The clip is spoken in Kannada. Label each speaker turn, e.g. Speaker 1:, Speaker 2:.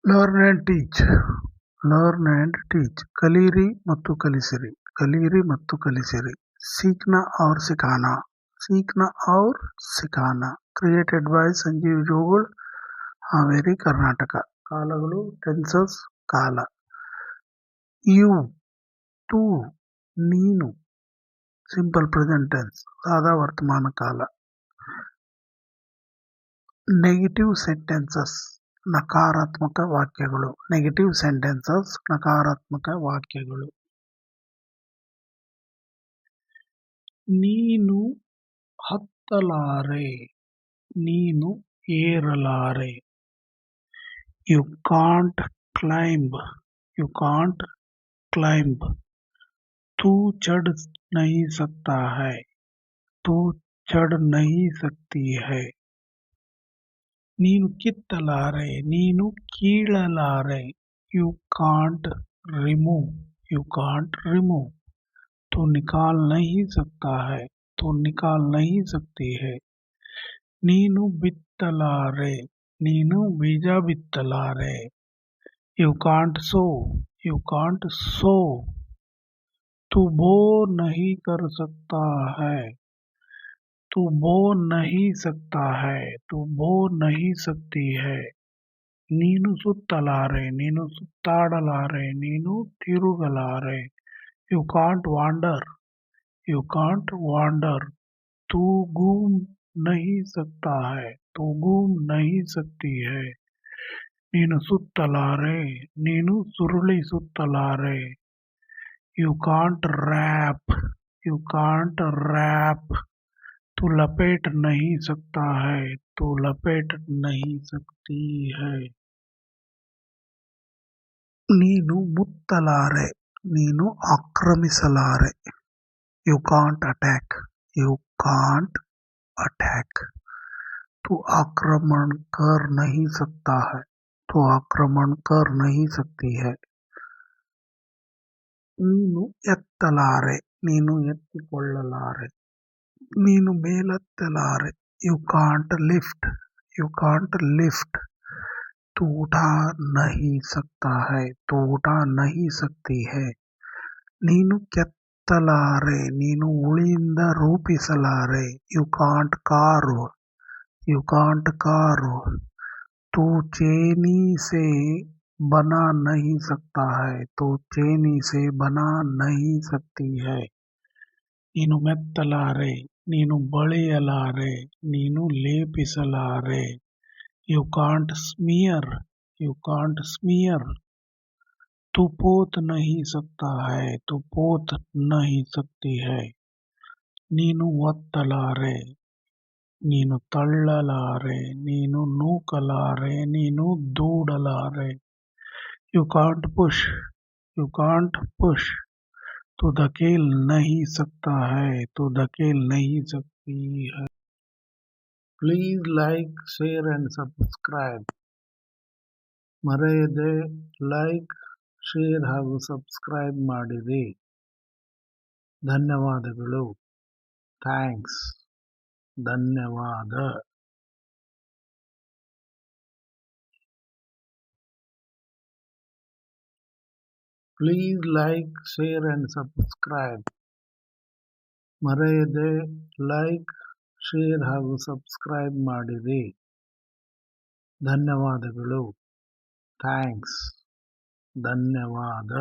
Speaker 1: Learn and teach. Learn and teach. ಕಲಿಯಿರಿ ಮತ್ತು ಕಲಿಸಿರಿ. ಕಲಿಯಿರಿ ಮತ್ತು ಕಲಿಸಿರಿ. सीखना और सिखाना. सीखना और सिखाना. Created by Sanjeev Jogul, Haveri, Karnataka. ಕಾಲಗಳು ಟೆನ್ಸಸ್ ಕಾಲ. ಯು, ತೂ, ನೀನು ಸಿಂಪಲ್ ಪ್ರೆಸೆಂಟ್ ಟೆನ್ಸ್ ಸಾದಾ ವರ್ತಮಾನ ಕಾಲ. ನೆಗೆಟಿವ್ ಸೆಂಟೆನ್ಸಸ್ ನಕಾರಾತ್ಮಕ ವಾಕ್ಯಗಳು. ನೆಗೆಟಿವ್ ಸೆಂಟೆನ್ಸಸ್ ನಕಾರಾತ್ಮಕ ವಾಕ್ಯಗಳು. ನೀನು ಹತ್ತಲಾರೆ. ನೀನು ಏರಲಾರೆ. You can't climb. You can't climb. तू चढ़ नहीं सकता है. तू चढ़ नहीं सकती है. ನೀನು ಕಿತ್ತಲಾರೆ. ನೀನು ಕೀಳಲಾರೆ. You can't remove. You can't remove. तू निकाल नहीं सकता है. तू निकाल नहीं सकती है. ನೀನು ಬಿತ್ತಲಾರೆ. ನೀನು ಬೀಜ ಬಿತ್ತಲಾರೆ. You can't sow. You can't sow. तू बो नहीं कर सकता है. तू बो नहीं सकता है. तू बो नहीं सकती है. ನೀನು ಸುತ್ತಲಾರೆ. ನೀನು ಸುತ್ತಾಡಲಾರೆ. ನೀನು ತಿರುಗಲಾರೆ. You can't wander. You can't wander. तू घूम नहीं सकता है. तू घूम नहीं सकती है. ನೀನು ಸುತ್ತಲಾರೆ. ನೀನು ಸುರುಳಿ ಸುತ್ತಲಾರೆ. You can't wrap. You can't wrap. तू लपेट नहीं सकता है. तू लपेट नहीं सकती है. ನೀನು ಮುತ್ತಲಾರೆ. ನೀನು ಆಕ್ರಮಿಸಲಾರೆ. You can't attack. You can't attack. तू आक्रमण कर नहीं सकता है. तू आक्रमण कर नहीं सकती है. ನೀನು ಎತ್ತಲಾರೆ. ನೀನು ಎತ್ತಿಕೊಳ್ಳಲಾರೆ. ನೀನು ಮೇಲೆತ್ತಲಾರೆ. You can't lift. You can't lift. तू उठा नहीं सकता है. तू उठा नहीं सकती है. ನೀನು ಕೆತ್ತಲಾರೆ. ನೀನು ಉಳಿಯಿಂದ ರೂಪಿಸಲಾರೆ. You can't carve. You can't carve. तू चेनी से बना नहीं सकता है. तू चेनी से बना नहीं सकती है. ನೀನು ಮೆತ್ತಲಾರೆ. ನೀನು ಬಳಿಯಲಾರೆ. ನೀನು ಲೇಪಿಸಲಾರೆ. You can't smear. You can't smear. तू पोत नहीं सकता है. तू पोत नहीं सकती है. ನೀನು ಒತ್ತಲಾರೆ. ನೀನು ತಳ್ಳಲಾರೆ. ನೀನು ನೂಕಲಾರೆ. ನೀನು ದೂಡಲಾರೆ. You can't push. You can't push. तू धकेल नहीं सकता है. तू धकेल नहीं सकती है. Please like, share and subscribe. ಮರೆಯದೆ ಲೈಕ್, ಶೇರ್ ಹಾಗೂ ಸಬ್ಸ್ಕ್ರೈಬ್ ಮಾಡಿರಿ. ಧನ್ಯವಾದಗಳು. ಥ್ಯಾಂಕ್ಸ್. ಧನ್ಯವಾದ. Please like, share and subscribe. ಮರೆಯದೆ ಲೈಕ್, ಶೇರ್ ಹಾಗೂ ಸಬ್ಸ್ಕ್ರೈಬ್ ಮಾಡಿರಿ. ಧನ್ಯವಾದಗಳು. ಥ್ಯಾಂಕ್ಸ್. ಧನ್ಯವಾದ.